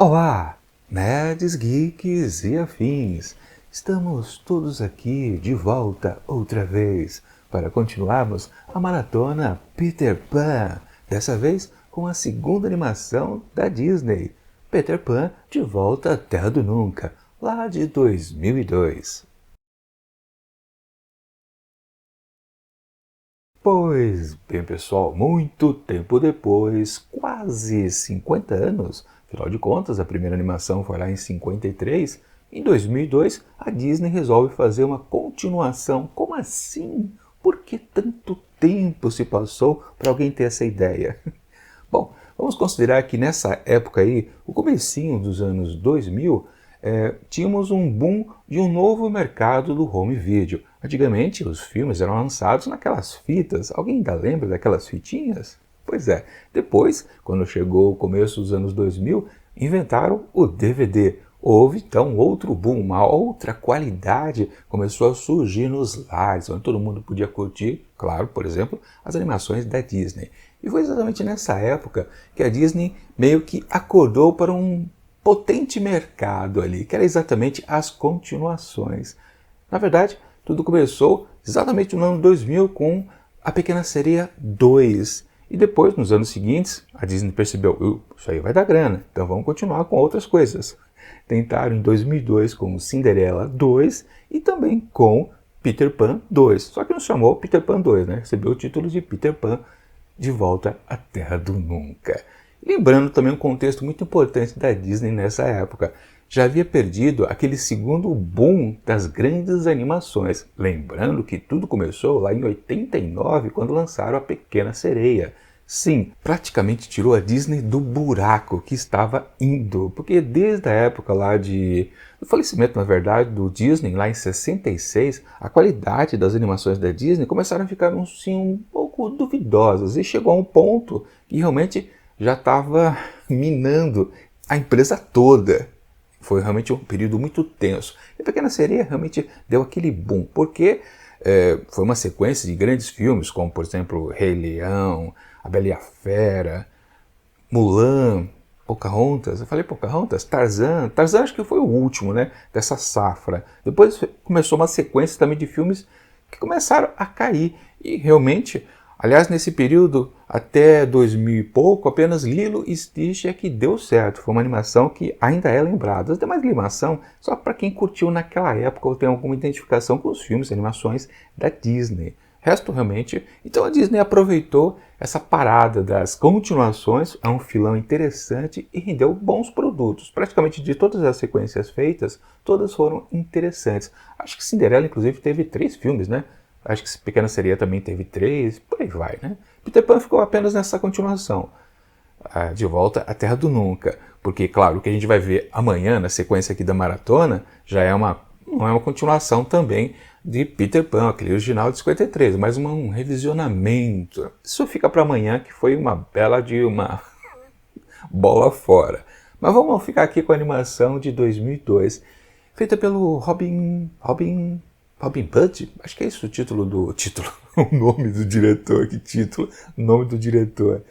Olá, nerds, geeks e afins! Estamos todos aqui de volta outra vez para continuarmos a maratona Peter Pan, dessa vez com a segunda animação da Disney, Peter Pan de Volta à Terra do Nunca, lá de 2002. Pois bem, pessoal, muito tempo depois, quase 50 anos, afinal de contas, a primeira animação foi lá em 53, em 2002, a Disney resolve fazer uma continuação. Como assim? Por que tanto tempo se passou para alguém ter essa ideia? Bom, vamos considerar que nessa época aí, o comecinho dos anos 2000, tínhamos um boom de um novo mercado do home video. Antigamente, os filmes eram lançados naquelas fitas. Alguém ainda lembra daquelas fitinhas? Pois é. Depois, quando chegou o começo dos anos 2000, inventaram o DVD. Houve, então, outro boom, uma outra qualidade começou a surgir nos lares, onde todo mundo podia curtir, claro, por exemplo, as animações da Disney. E foi exatamente nessa época que a Disney meio que acordou para um potente mercado ali, que era exatamente as continuações. Na verdade, tudo começou exatamente no ano 2000 com A Pequena Sereia 2. E depois, nos anos seguintes, a Disney percebeu, isso aí vai dar grana, então vamos continuar com outras coisas. Tentaram em 2002 com Cinderela 2 e também com Peter Pan 2. Só que não chamou Peter Pan 2, né? Recebeu o título de Peter Pan de Volta à Terra do Nunca. Lembrando também um contexto muito importante da Disney nessa época. Já havia perdido aquele segundo boom das grandes animações. Lembrando que tudo começou lá em 89, quando lançaram A Pequena Sereia. Sim, praticamente tirou a Disney do buraco que estava indo. Porque desde a época lá do falecimento, na verdade, do Disney, lá em 66, a qualidade das animações da Disney começaram a ficar assim, um pouco duvidosas. E chegou a um ponto que realmente já estava minando a empresa toda. Foi realmente um período muito tenso. E A Pequena Sereia realmente deu aquele boom, porque foi uma sequência de grandes filmes, como, por exemplo, Rei Leão, A Bela e a Fera, Mulan, Pocahontas. Eu falei Pocahontas? Tarzan. Tarzan acho que foi o último, né, dessa safra. Depois começou uma sequência também de filmes que começaram a cair. E realmente, aliás, nesse período, até 2000 e pouco, apenas Lilo e Stitch é que deu certo. Foi uma animação que ainda é lembrada. As demais animação só para quem curtiu naquela época ou tem alguma identificação com os filmes e animações da Disney. Resto realmente, então a Disney aproveitou essa parada das continuações, é um filão interessante e rendeu bons produtos. Praticamente de todas as sequências feitas, todas foram interessantes. Acho que Cinderela, inclusive, teve 3 filmes, né? Acho que Pequena Sereia também teve 3, por aí vai, né? Peter Pan ficou apenas nessa continuação, de Volta à Terra do Nunca. Porque, claro, o que a gente vai ver amanhã, na sequência aqui da maratona, não é uma continuação também de Peter Pan, aquele original de 53, mas um revisionamento. Isso fica para amanhã, que foi uma bela de uma bola fora. Mas vamos ficar aqui com a animação de 2002, feita pelo Robin Budd? Acho que é isso o título, o nome do diretor, o nome do diretor.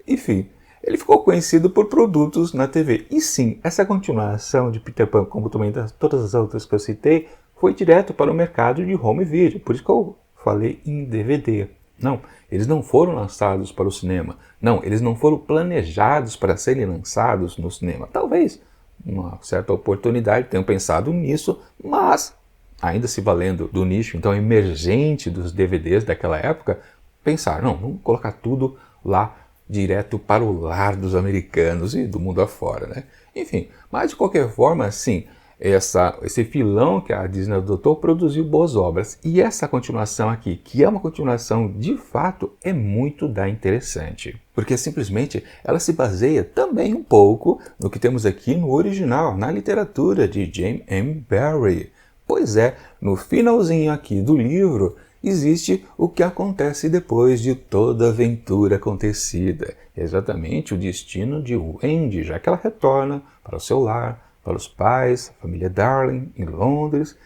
Enfim, ele ficou conhecido por produtos na TV. E sim, essa continuação de Peter Pan, como também todas as outras que eu citei, foi direto para o mercado de home video. Por isso que eu falei em DVD. Não, eles não foram lançados para o cinema. Não, eles não foram planejados para serem lançados no cinema. Talvez, uma certa oportunidade, tenham pensado nisso, mas ainda se valendo do nicho então emergente dos DVDs daquela época, pensaram, não, vamos colocar tudo lá direto para o lar dos americanos e do mundo afora, né? Enfim, mas de qualquer forma, sim, esse filão que a Disney adotou produziu boas obras. E essa continuação aqui, que é uma continuação de fato, é muito interessante. Porque simplesmente ela se baseia também um pouco no que temos aqui no original, na literatura de James M. Barrie. Pois é, no finalzinho aqui do livro, existe o que acontece depois de toda a aventura acontecida. É exatamente o destino de Wendy, já que ela retorna para o seu lar, para os pais, a família Darling, em Londres,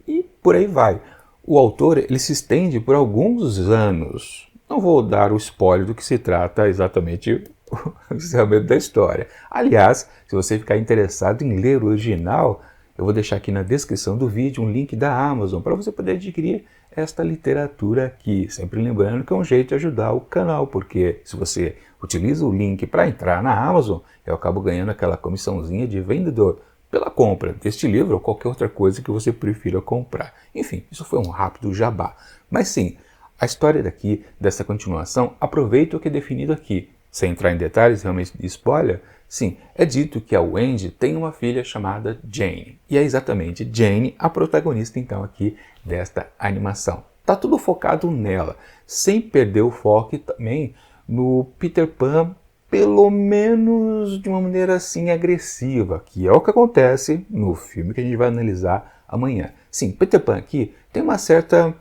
e por aí vai. O autor ele se estende por alguns anos. Não vou dar o spoiler do que se trata exatamente o encerramento da história. Aliás, se você ficar interessado em ler o original, eu vou deixar aqui na descrição do vídeo um link da Amazon para você poder adquirir esta literatura aqui. Sempre lembrando que é um jeito de ajudar o canal, porque se você utiliza o link para entrar na Amazon, eu acabo ganhando aquela comissãozinha de vendedor pela compra deste livro ou qualquer outra coisa que você prefira comprar. Enfim, isso foi um rápido jabá. Mas sim, a história daqui, dessa continuação, aproveita o que é definido aqui. Sem entrar em detalhes realmente de spoiler, sim, é dito que a Wendy tem uma filha chamada Jane. E é exatamente Jane a protagonista então aqui desta animação. Tá tudo focado nela, sem perder o foco também no Peter Pan, pelo menos de uma maneira assim agressiva, que é o que acontece no filme que a gente vai analisar amanhã. Sim, Peter Pan aqui tem uma certa,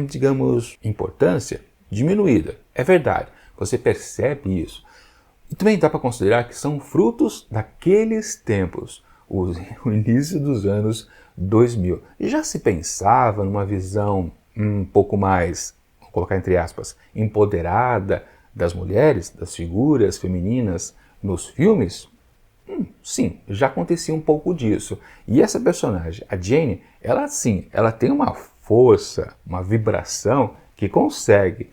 digamos, importância diminuída, é verdade, você percebe isso. E também dá para considerar que são frutos daqueles tempos, o início dos anos 2000. E já se pensava numa visão um pouco mais, vou colocar entre aspas, empoderada das mulheres, das figuras femininas nos filmes? Sim, já acontecia um pouco disso. E essa personagem, a Jane, ela sim, ela tem uma força, uma vibração que consegue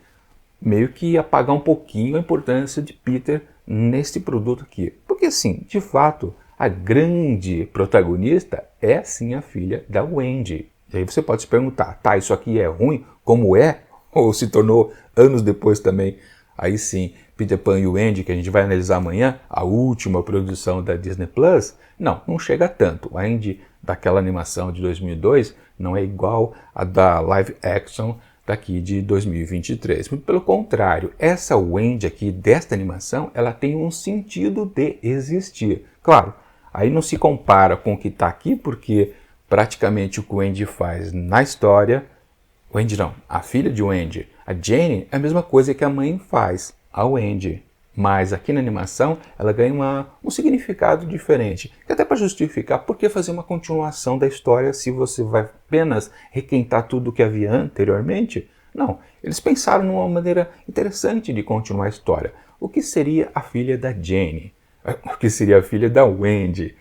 meio que apagar um pouquinho a importância de Peter neste produto aqui. Porque sim, de fato, a grande protagonista é sim a filha da Wendy. E aí você pode se perguntar, tá, isso aqui é ruim? Como é? Ou se tornou anos depois também? Aí sim, Peter Pan e Wendy, que a gente vai analisar amanhã, a última produção da Disney Plus, não chega a tanto. A Wendy daquela animação de 2002 não é igual a da live action daqui de 2023. Muito pelo contrário, essa Wendy aqui desta animação, ela tem um sentido de existir. Claro, aí não se compara com o que está aqui, porque praticamente o que o Wendy faz na história, Wendy não, a filha de Wendy, a Jane, é a mesma coisa que a mãe faz, a Wendy. Mas aqui na animação ela ganha um significado diferente. E até para justificar por que fazer uma continuação da história se você vai apenas requentar tudo o que havia anteriormente? Não, eles pensaram numa maneira interessante de continuar a história. O que seria a filha da Jane? O que seria a filha da Wendy?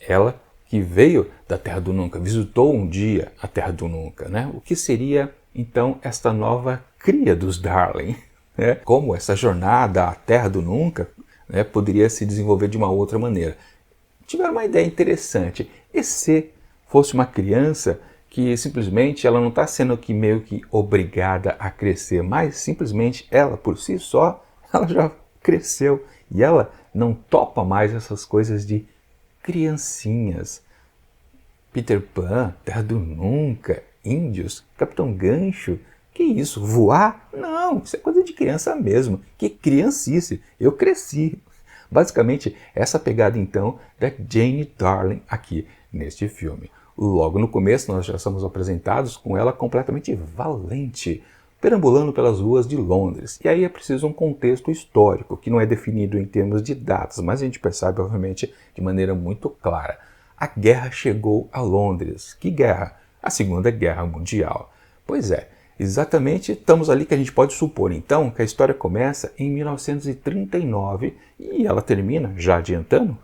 Ela que veio da Terra do Nunca, visitou um dia a Terra do Nunca, né? O que seria então esta nova cria dos Darling? Como essa jornada à Terra do Nunca, né, poderia se desenvolver de uma outra maneira. Tiveram uma ideia interessante. E se fosse uma criança que simplesmente ela não está sendo aqui meio que obrigada a crescer, mas simplesmente ela por si só, ela já cresceu e ela não topa mais essas coisas de criancinhas. Peter Pan, Terra do Nunca, Índios, Capitão Gancho. Que isso? Voar? Não, isso é coisa de criança mesmo. Que criancice. Eu cresci. Basicamente, essa pegada então da Jane Darling aqui neste filme. Logo no começo nós já somos apresentados com ela completamente valente, perambulando pelas ruas de Londres. E aí é preciso um contexto histórico, que não é definido em termos de datas, mas a gente percebe, obviamente, de maneira muito clara. A guerra chegou a Londres. Que guerra? A Segunda Guerra Mundial. Pois é. Exatamente, estamos ali que a gente pode supor, então, que a história começa em 1939 e ela termina, já adiantando,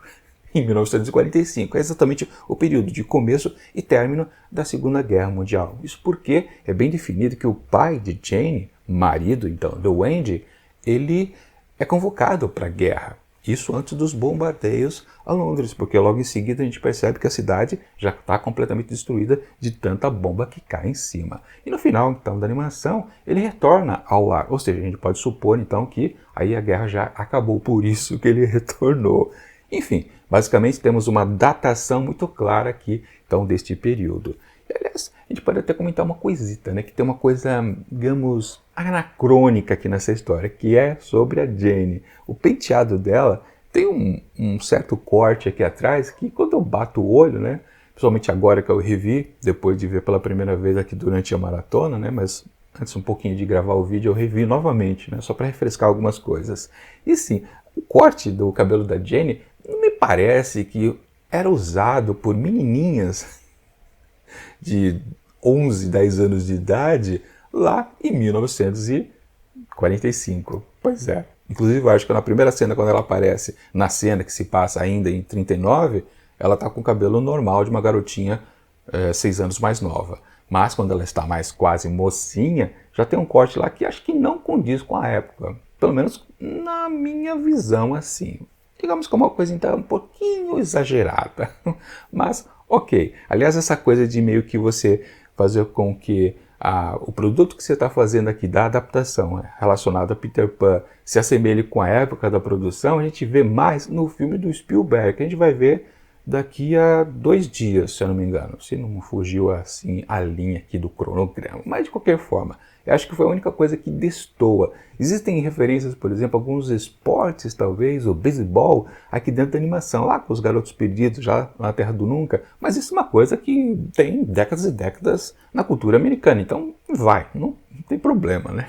em 1945. É exatamente o período de começo e término da Segunda Guerra Mundial. Isso porque é bem definido que o pai de Jane, marido, então, do Wendy, ele é convocado para a guerra. Isso antes dos bombardeios a Londres, porque logo em seguida a gente percebe que a cidade já está completamente destruída de tanta bomba que cai em cima. E no final, então, da animação, ele retorna ao lar. Ou seja, a gente pode supor, então, que aí a guerra já acabou, por isso que ele retornou. Enfim, basicamente temos uma datação muito clara aqui, então, deste período. E, aliás, a gente pode até comentar uma coisita, né? Que tem uma coisa, digamos, anacrônica aqui nessa história, que é sobre a Jane. O penteado dela tem um certo corte aqui atrás, que quando eu bato o olho, né? Principalmente agora que eu revi, depois de ver pela primeira vez aqui durante a maratona, né? Mas antes um pouquinho de gravar o vídeo, eu revi novamente, né? Só para refrescar algumas coisas. E sim, o corte do cabelo da Jane não me parece que era usado por menininhas de 11, 10 anos de idade lá em 1945. Pois é, Inclusive, eu acho que na primeira cena, quando ela aparece, na cena que se passa ainda em 39, ela tá com o cabelo normal de uma garotinha 6 anos mais nova. Mas quando ela está mais quase mocinha, já tem um corte lá que acho que não condiz com a época. Pelo menos na minha visão assim. Digamos que é uma coisa então um pouquinho exagerada. Mas ok. Aliás, essa coisa de meio que você fazer com que o produto que você está fazendo aqui da adaptação relacionado a Peter Pan se assemelhe com a época da produção, a gente vê mais no filme do Spielberg, que a gente vai ver daqui a 2 dias, se eu não me engano, se não fugiu assim a linha aqui do cronograma. Mas de qualquer forma, eu acho que foi a única coisa que destoa. Existem referências, por exemplo, a alguns esportes, talvez, o beisebol, aqui dentro da animação, lá com os garotos perdidos, já na Terra do Nunca, mas isso é uma coisa que tem décadas e décadas na cultura americana, então não tem problema, né?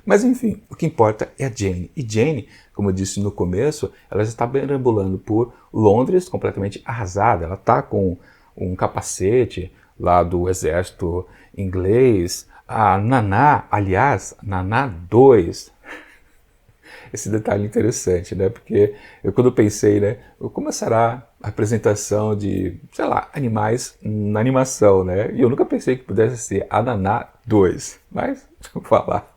Mas enfim, o que importa é a Jane. E Jane, como eu disse no começo, ela já está perambulando por Londres completamente arrasada. Ela está com um capacete lá do exército inglês. A Naná, aliás, Naná 2. Esse detalhe interessante, né? Porque quando pensei, né? Como será a apresentação de, sei lá, animais na animação, né? E eu nunca pensei que pudesse ser a Naná 2. Mas, deixa eu falar.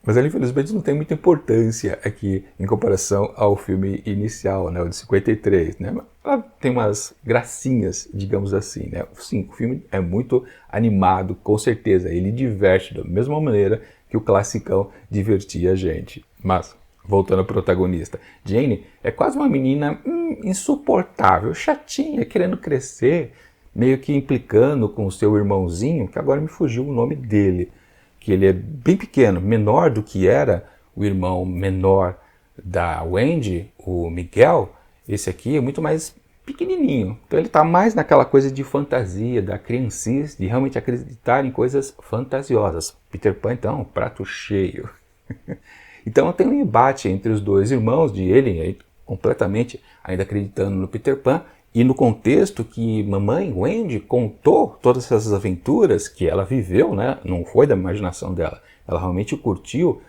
Mas ela infelizmente não tem muita importância aqui em comparação ao filme inicial, né, o de 53, né? Ela tem umas gracinhas, digamos assim, né? Sim, o filme é muito animado, com certeza, ele diverte da mesma maneira que o classicão divertia a gente. Mas, voltando ao protagonista, Jane é quase uma menina insuportável, chatinha, querendo crescer, meio que implicando com o seu irmãozinho, que agora me fugiu o nome dele, que ele é bem pequeno, menor do que era o irmão menor da Wendy, o Miguel. Esse aqui é muito mais pequenininho. Então ele está mais naquela coisa de fantasia, da criancice, de realmente acreditar em coisas fantasiosas. Peter Pan, então, prato cheio. Então tem um embate entre os dois irmãos, de ele completamente ainda acreditando no Peter Pan, e no contexto que mamãe Wendy contou todas essas aventuras que ela viveu, né? Não foi da imaginação dela, ela realmente curtiu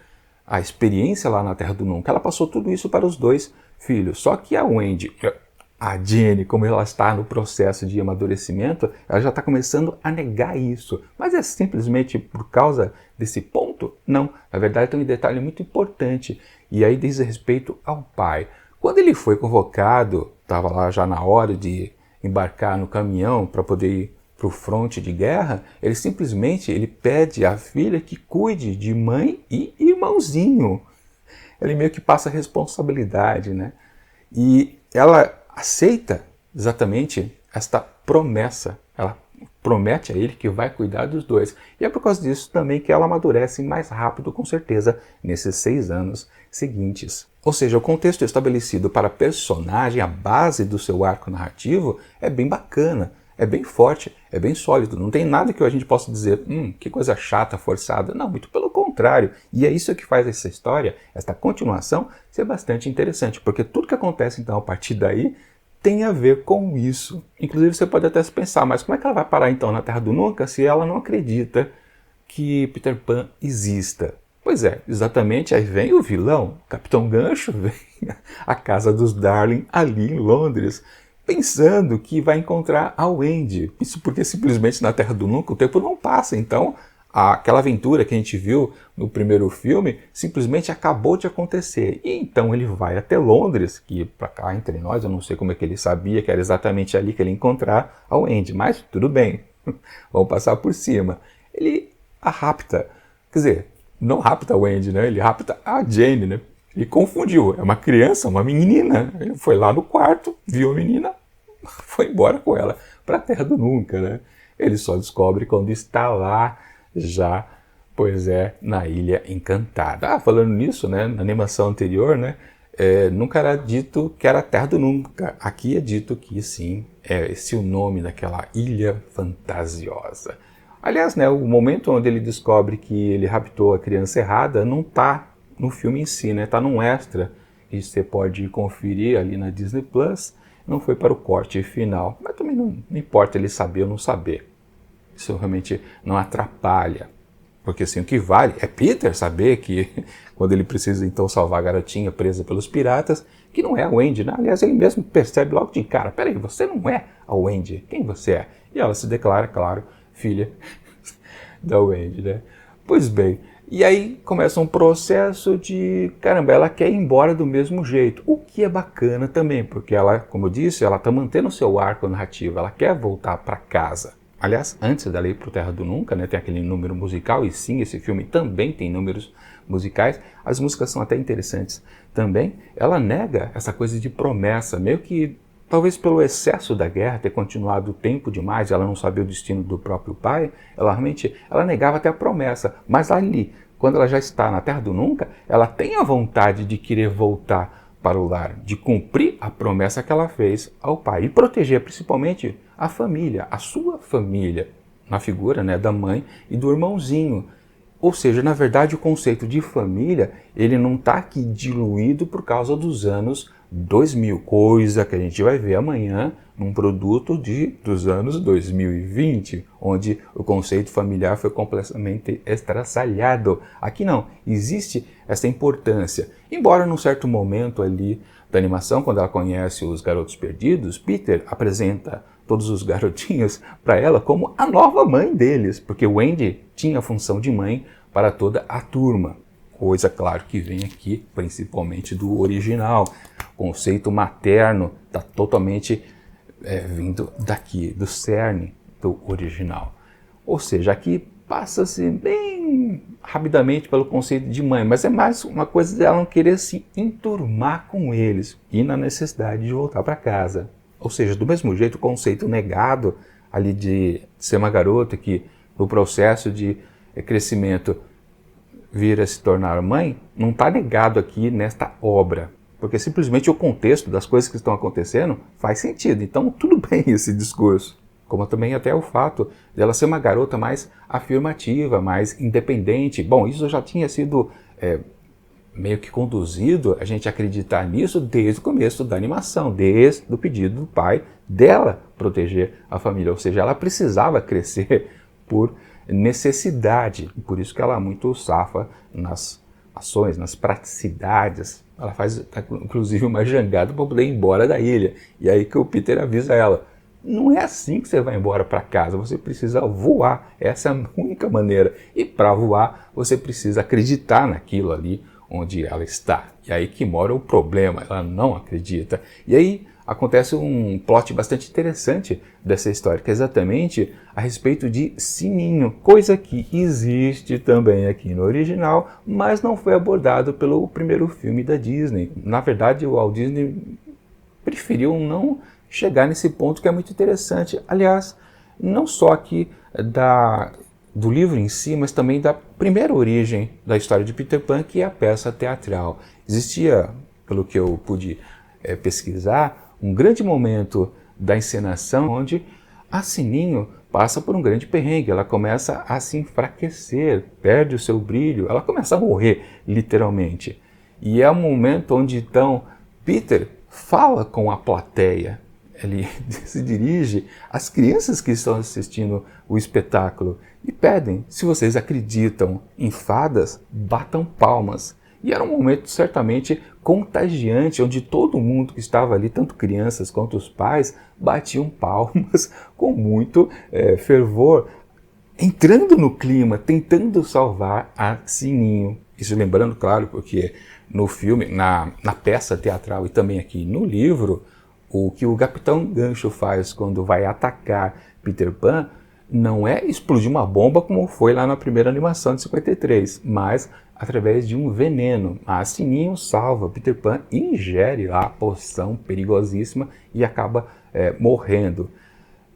a experiência lá na Terra do Nunca. Ela passou tudo isso para os dois filhos. Só que a Wendy, a Jenny, como ela está no processo de amadurecimento, ela já está começando a negar isso. Mas é simplesmente por causa desse ponto? Não. Na verdade tem um detalhe muito importante, e aí diz respeito ao pai. Quando ele foi convocado, estava lá já na hora de embarcar no caminhão para poder ir para o fronte de guerra, ele pede à filha que cuide de mãe e irmãozinho. Ele meio que passa a responsabilidade, né? E ela aceita exatamente esta promessa. Ela promete a ele que vai cuidar dos dois. E é por causa disso também que ela amadurece mais rápido, com certeza, nesses 6 anos seguintes. Ou seja, o contexto estabelecido para a personagem, a base do seu arco narrativo, é bem bacana, é bem forte, é bem sólido. Não tem nada que a gente possa dizer, que coisa chata, forçada. Não, muito pelo contrário. E é isso que faz essa história, esta continuação, ser bastante interessante. Porque tudo que acontece, então, a partir daí, tem a ver com isso. Inclusive, você pode até se pensar, mas como é que ela vai parar, então, na Terra do Nunca se ela não acredita que Peter Pan exista? Pois é, exatamente, aí vem o vilão, Capitão Gancho, vem à casa dos Darling ali em Londres, pensando que vai encontrar a Wendy. Isso porque simplesmente na Terra do Nunca o tempo não passa, então aquela aventura que a gente viu no primeiro filme simplesmente acabou de acontecer. E então ele vai até Londres, que para cá entre nós, eu não sei como é que ele sabia que era exatamente ali que ele ia encontrar a Wendy, mas tudo bem, vamos passar por cima. Ele a rapta, quer dizer, não rapta a Wendy, né? Ele rapta a Jane, né? Ele confundiu. É uma criança, uma menina. Ele foi lá no quarto, viu a menina, foi embora com ela para a Terra do Nunca, né? Ele só descobre quando está lá já, pois é, na Ilha Encantada. Falando nisso, né? Na animação anterior, né? Nunca era dito que era a Terra do Nunca. Aqui é dito que sim, é esse o nome daquela ilha fantasiosa. Aliás, né, o momento onde ele descobre que ele raptou a criança errada não está no filme em si, né? Está num extra que você pode conferir ali na Disney Plus. Não foi para o corte final, mas também não importa ele saber ou não saber. Isso realmente não atrapalha. Porque assim, o que vale é Peter saber que quando ele precisa então salvar a garotinha presa pelos piratas, que não é a Wendy, né? Aliás, ele mesmo percebe logo de cara, peraí, você não é a Wendy, quem você é? E ela se declara, claro, filha da Wendy, né? Pois bem, e aí começa um processo de, caramba, ela quer ir embora do mesmo jeito, o que é bacana também, porque ela, como eu disse, ela está mantendo o seu arco narrativo, ela quer voltar para casa. Aliás, antes dela ir para o Terra do Nunca, né, tem aquele número musical, e sim, esse filme também tem números musicais, as músicas são até interessantes também. Ela nega essa coisa de promessa, meio que talvez pelo excesso da guerra, ter continuado tempo demais, ela não sabia o destino do próprio pai, ela negava até a promessa, mas ali, quando ela já está na Terra do Nunca, ela tem a vontade de querer voltar para o lar, de cumprir a promessa que ela fez ao pai e proteger principalmente a família, a sua família, na figura, né, da mãe e do irmãozinho. Ou seja, na verdade, o conceito de família, ele não está aqui diluído por causa dos anos 2000, coisa que a gente vai ver amanhã num produto dos anos 2020, onde o conceito familiar foi completamente estraçalhado. Aqui não, existe essa importância. Embora num certo momento ali da animação, quando ela conhece os garotos perdidos, Peter apresenta todos os garotinhos para ela como a nova mãe deles, porque Wendy tinha a função de mãe para toda a turma. Coisa, claro, que vem aqui principalmente do original. O conceito materno está totalmente vindo daqui, do cerne do original. Ou seja, aqui passa-se bem rapidamente pelo conceito de mãe, mas é mais uma coisa dela não querer se enturmar com eles e na necessidade de voltar para casa. Ou seja, do mesmo jeito, o conceito negado ali de ser uma garota que no processo de crescimento vir a se tornar mãe, não está negado aqui nesta obra, porque simplesmente o contexto das coisas que estão acontecendo faz sentido. Então, tudo bem esse discurso. Como também até o fato dela ser uma garota mais afirmativa, mais independente. Bom, isso já tinha sido meio que conduzido a gente acreditar nisso desde o começo da animação, desde o pedido do pai dela proteger a família. Ou seja, ela precisava crescer por necessidade. Por isso que ela é muito safa nas ações, nas praticidades. Ela faz, inclusive, uma jangada para poder ir embora da ilha. E aí que o Peter avisa ela, não é assim que você vai embora para casa, você precisa voar. Essa é a única maneira. E para voar, você precisa acreditar naquilo ali onde ela está. E aí que mora o problema, ela não acredita. E aí acontece um plot bastante interessante dessa história, que é exatamente a respeito de Sininho, coisa que existe também aqui no original, mas não foi abordado pelo primeiro filme da Disney. Na verdade, o Walt Disney preferiu não chegar nesse ponto, que é muito interessante. Aliás, não só aqui do livro em si, mas também da primeira origem da história de Peter Pan, que é a peça teatral. Existia, pelo que eu pude pesquisar, um grande momento da encenação onde a Sininho passa por um grande perrengue, ela começa a se enfraquecer, perde o seu brilho, ela começa a morrer, literalmente. E é um momento onde, então, Peter fala com a plateia, ele se dirige às crianças que estão assistindo o espetáculo e pedem, se vocês acreditam em fadas, batam palmas. E era um momento certamente contagiante, onde todo mundo que estava ali, tanto crianças quanto os pais, batiam palmas com muito fervor, entrando no clima, tentando salvar a Sininho. Isso lembrando, claro, porque no filme, na peça teatral e também aqui no livro, o que o Capitão Gancho faz quando vai atacar Peter Pan não é explodir uma bomba como foi lá na primeira animação de 53, mas através de um veneno. A Sininho salva Peter Pan e ingere lá a poção perigosíssima e acaba morrendo.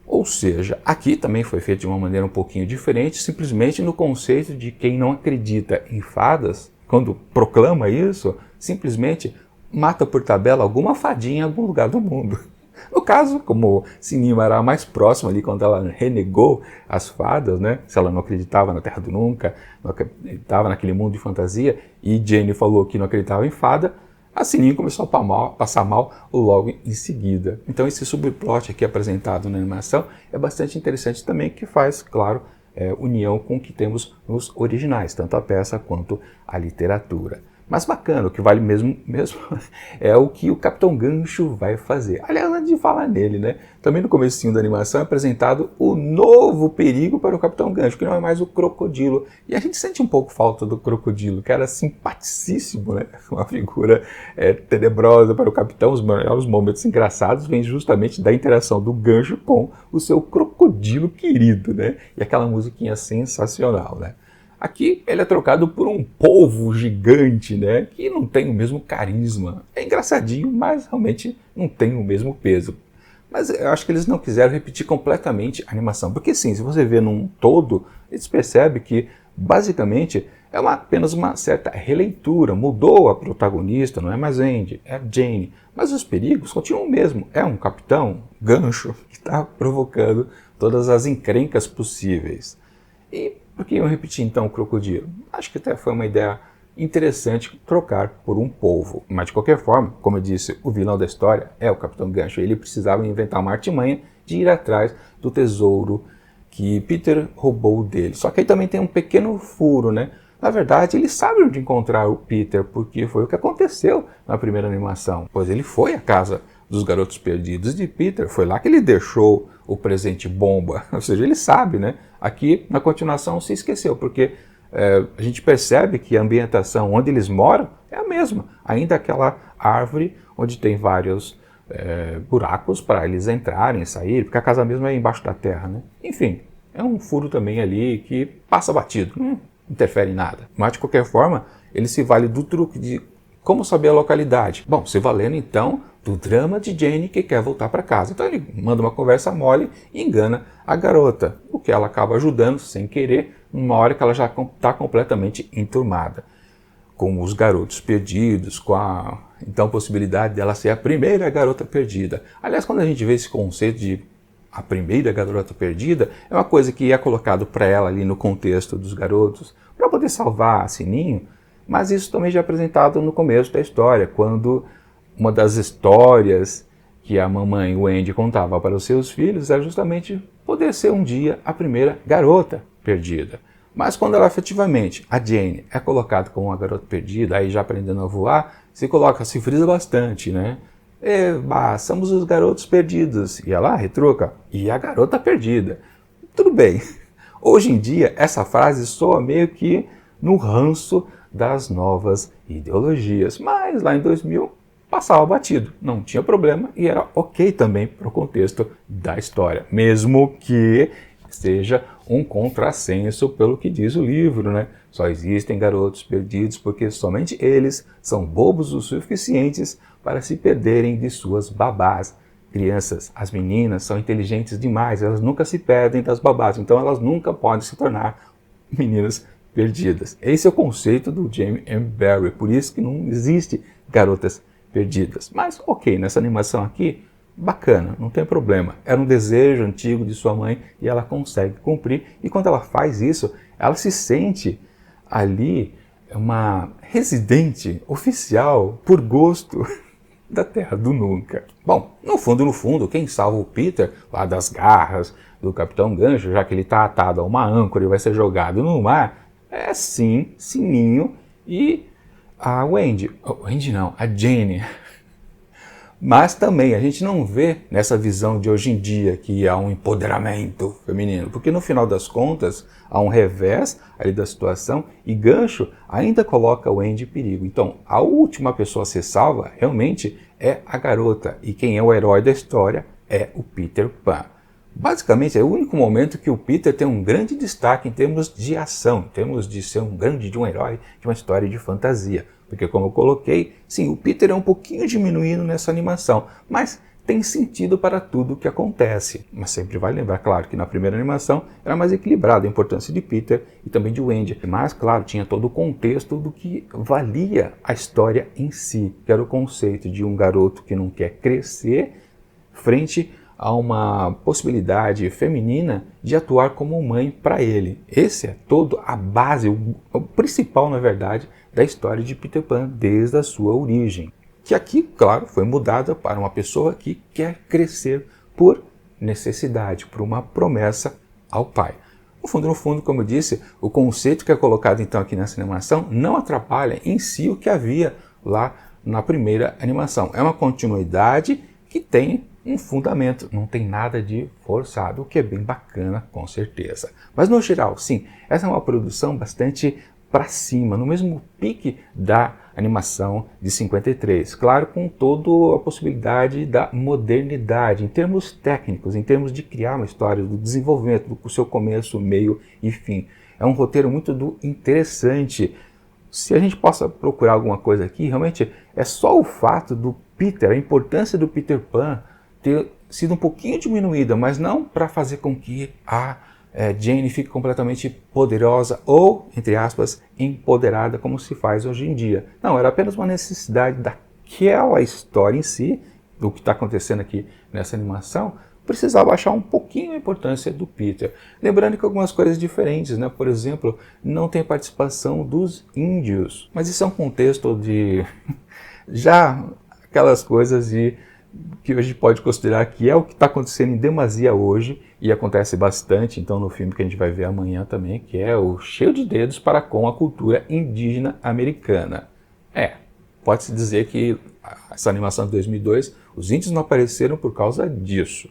Ou seja, aqui também foi feito de uma maneira um pouquinho diferente, simplesmente no conceito de quem não acredita em fadas, quando proclama isso, simplesmente mata por tabela alguma fadinha em algum lugar do mundo. No caso, como Sininho era mais próximo ali quando ela renegou as fadas, né? Se ela não acreditava na Terra do Nunca, não acreditava naquele mundo de fantasia, e Jane falou que não acreditava em fada, a Sininho começou a passar mal logo em seguida. Então esse subplot aqui apresentado na animação é bastante interessante também, que faz, claro, união com o que temos nos originais, tanto a peça quanto a literatura. Mas bacana, o que vale mesmo é o que o Capitão Gancho vai fazer. Aliás, antes de falar nele, né? Também no comecinho da animação é apresentado o novo perigo para o Capitão Gancho, que não é mais o crocodilo. E a gente sente um pouco falta do crocodilo, que era simpaticíssimo, né? Uma figura tenebrosa para o Capitão. Os maiores momentos engraçados vêm justamente da interação do Gancho com o seu crocodilo querido, né? E aquela musiquinha sensacional, né? Aqui ele é trocado por um polvo gigante, né, que não tem o mesmo carisma. É engraçadinho, mas realmente não tem o mesmo peso. Mas eu acho que eles não quiseram repetir completamente a animação. Porque sim, se você vê num todo, eles percebem que basicamente é apenas uma certa releitura. Mudou a protagonista, não é mais Andy, é a Jane. Mas os perigos continuam o mesmo. É um capitão, Gancho, que está provocando todas as encrencas possíveis. E por que iam repetir então o crocodilo? Acho que até foi uma ideia interessante trocar por um polvo. Mas de qualquer forma, como eu disse, o vilão da história é o Capitão Gancho. Ele precisava inventar uma artimanha de ir atrás do tesouro que Peter roubou dele. Só que aí também tem um pequeno furo, né? Na verdade, ele sabe onde encontrar o Peter, porque foi o que aconteceu na primeira animação. Pois ele foi à casa dos garotos perdidos de Peter, foi lá que ele deixou o presente bomba. Ou seja, ele sabe, né? Aqui, na continuação, se esqueceu, porque a gente percebe que a ambientação onde eles moram é a mesma. Ainda aquela árvore onde tem vários buracos para eles entrarem e saírem, porque a casa mesmo é embaixo da terra, né? Enfim, é um furo também ali que passa batido, não interfere em nada. Mas, de qualquer forma, ele se vale do truque de como saber a localidade. Bom, se valendo então do drama de Jane que quer voltar para casa. Então ele manda uma conversa mole e engana a garota, o que ela acaba ajudando sem querer, numa hora que ela já está completamente enturmada. Com os garotos perdidos, com a então possibilidade dela ser a primeira garota perdida. Aliás, quando a gente vê esse conceito de a primeira garota perdida, é uma coisa que é colocado para ela ali no contexto dos garotos, para poder salvar a Sininho, mas isso também já é apresentado no começo da história, quando uma das histórias que a mamãe Wendy contava para os seus filhos era justamente poder ser um dia a primeira garota perdida. Mas quando ela efetivamente, a Jane, é colocada como uma garota perdida, aí já aprendendo a voar, se frisa bastante, né? Somos os garotos perdidos. E ela retruca, e a garota perdida. Tudo bem. Hoje em dia, essa frase soa meio que no ranço das novas ideologias. Mas lá em 2000, passava batido. Não tinha problema e era ok também para o contexto da história. Mesmo que seja um contrassenso pelo que diz o livro, né? Só existem garotos perdidos porque somente eles são bobos o suficientes para se perderem de suas babás. Crianças, as meninas são inteligentes demais, elas nunca se perdem das babás, então elas nunca podem se tornar meninas perdidas. Esse é o conceito do James M. Barrie, por isso que não existe garotas perdidas. Mas ok, nessa animação aqui, bacana, não tem problema. Era um desejo antigo de sua mãe e ela consegue cumprir. E quando ela faz isso, ela se sente ali uma residente oficial por gosto da Terra do Nunca. Bom, no fundo, quem salva o Peter lá das garras do Capitão Gancho, já que ele está atado a uma âncora e vai ser jogado no mar, é sim Sininho e a Wendy. A Jane. Mas também a gente não vê nessa visão de hoje em dia que há um empoderamento feminino, porque no final das contas há um revés ali da situação e Gancho ainda coloca o Andy em perigo. Então a última pessoa a ser salva realmente é a garota e quem é o herói da história é o Peter Pan. Basicamente é o único momento que o Peter tem um grande destaque em termos de ação, em termos de ser um herói de uma história de fantasia. Porque como eu coloquei, sim, o Peter é um pouquinho diminuído nessa animação, mas tem sentido para tudo o que acontece. Mas sempre vai lembrar, claro, que na primeira animação era mais equilibrada a importância de Peter e também de Wendy. Mas, claro, tinha todo o contexto do que valia a história em si, que era o conceito de um garoto que não quer crescer frente a uma possibilidade feminina de atuar como mãe para ele. Esse é todo a base, o principal, na verdade, da história de Peter Pan desde a sua origem. Que aqui, claro, foi mudada para uma pessoa que quer crescer por necessidade, por uma promessa ao pai. no fundo, como eu disse, o conceito que é colocado então aqui nessa animação não atrapalha em si o que havia lá na primeira animação. É uma continuidade que tem um fundamento, não tem nada de forçado, o que é bem bacana, com certeza. Mas no geral, sim, essa é uma produção bastante para cima, no mesmo pique da animação de 53. Claro, com toda a possibilidade da modernidade, em termos técnicos, em termos de criar uma história, do desenvolvimento, do seu começo, meio e fim. É um roteiro muito interessante. Se a gente possa procurar alguma coisa aqui, realmente é só o fato do Peter, a importância do Peter Pan ter sido um pouquinho diminuída, mas não para fazer com que a Jane fique completamente poderosa ou, entre aspas, empoderada como se faz hoje em dia. Não, era apenas uma necessidade daquela história em si, do que está acontecendo aqui nessa animação, precisava achar um pouquinho a importância do Peter. Lembrando que algumas coisas diferentes, né? Por exemplo, não tem participação dos índios, mas isso é um contexto de já aquelas coisas que a gente pode considerar que é o que está acontecendo em demasia hoje, e acontece bastante, então, no filme que a gente vai ver amanhã também, que é o Cheio de Dedos para com a Cultura Indígena Americana. Pode-se dizer que essa animação de 2002, os índios não apareceram por causa disso.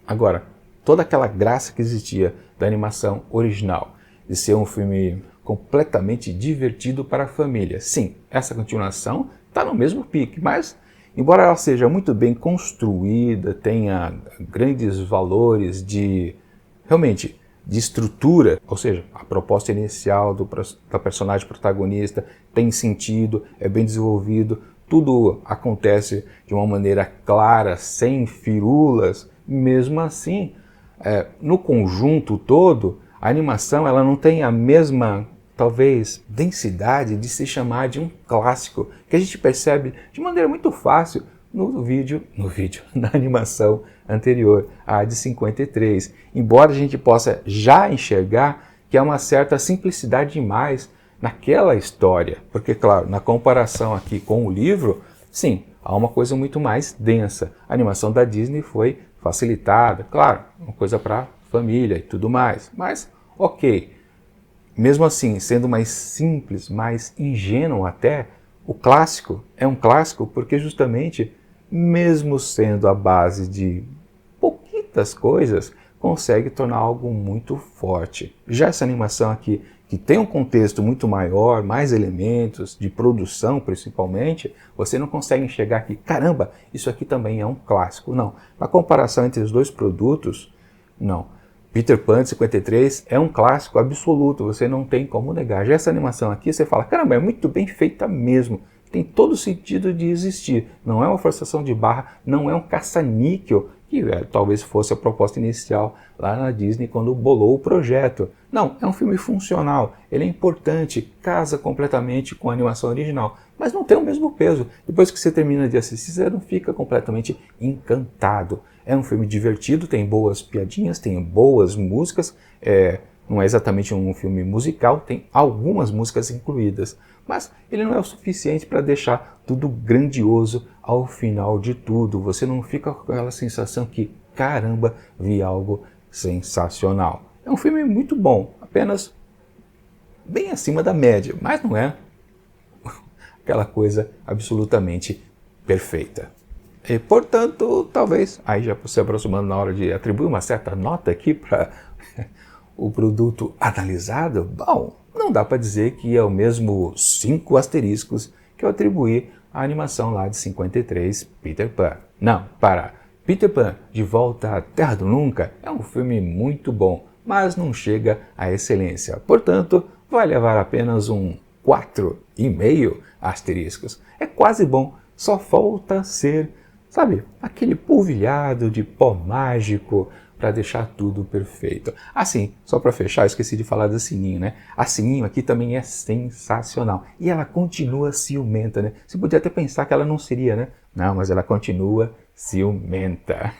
Agora, toda aquela graça que existia da animação original, de ser um filme completamente divertido para a família. Sim, essa continuação está no mesmo pique, mas embora ela seja muito bem construída, tenha grandes valores realmente de estrutura, ou seja, a proposta inicial da personagem protagonista tem sentido, é bem desenvolvido, tudo acontece de uma maneira clara, sem firulas. Mesmo assim, no conjunto todo, a animação ela não tem a mesma, talvez, densidade de se chamar de um clássico, que a gente percebe de maneira muito fácil na animação anterior, a de 53. Embora a gente possa já enxergar que há uma certa simplicidade demais naquela história, porque, claro, na comparação aqui com o livro, sim, há uma coisa muito mais densa. A animação da Disney foi facilitada, claro, uma coisa para família e tudo mais, mas ok. Mesmo assim, sendo mais simples, mais ingênuo até, o clássico é um clássico porque justamente, mesmo sendo a base de pouquitas coisas, consegue tornar algo muito forte. Já essa animação aqui, que tem um contexto muito maior, mais elementos, de produção principalmente, você não consegue enxergar que, caramba, isso aqui também é um clássico. Não. Na comparação entre os dois produtos, não. Peter Pan de 53 é um clássico absoluto, você não tem como negar. Já essa animação aqui, você fala, caramba, é muito bem feita mesmo. Tem todo o sentido de existir. Não é uma forçação de barra, não é um caça-níquel, que talvez fosse a proposta inicial lá na Disney quando bolou o projeto. Não, é um filme funcional, ele é importante, casa completamente com a animação original, mas não tem o mesmo peso. Depois que você termina de assistir, você não fica completamente encantado. É um filme divertido, tem boas piadinhas, tem boas músicas, não é exatamente um filme musical, tem algumas músicas incluídas, mas ele não é o suficiente para deixar tudo grandioso ao final de tudo. Você não fica com aquela sensação que, caramba, vi algo sensacional. É um filme muito bom, apenas bem acima da média, mas não é aquela coisa absolutamente perfeita. E, portanto, talvez, aí já se aproximando na hora de atribuir uma certa nota aqui para o produto analisado, bom, não dá para dizer que é o mesmo 5 asteriscos que eu atribuí à animação lá de 53, Peter Pan. Não, para Peter Pan, De Volta à Terra do Nunca, é um filme muito bom, mas não chega à excelência. Portanto, vai levar apenas um 4,5 asteriscos. É quase bom, só falta ser, sabe, aquele polvilhado de pó mágico para deixar tudo perfeito. Assim, só para fechar, eu esqueci de falar da Sininho, né? A Sininho aqui também é sensacional. E ela continua ciumenta, né? Você podia até pensar que ela não seria, né? Não, mas ela continua ciumenta.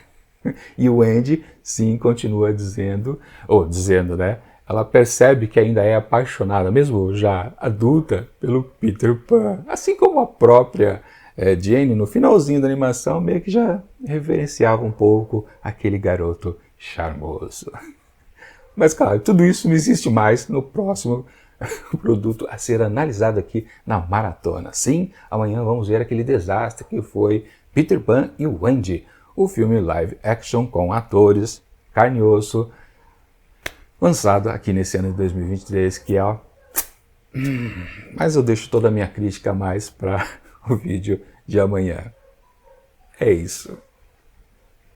E o Andy, sim, continua dizendo, né? Ela percebe que ainda é apaixonada, mesmo já adulta, pelo Peter Pan. Assim como a própria Jane, no finalzinho da animação, meio que já reverenciava um pouco aquele garoto charmoso. Mas claro, tudo isso não existe mais no próximo produto a ser analisado aqui na maratona. Sim, amanhã vamos ver aquele desastre que foi Peter Pan e Wendy, o filme live action com atores, carne e osso, lançado aqui nesse ano de 2023, que é... Mas eu deixo toda a minha crítica mais para o vídeo de amanhã. É isso.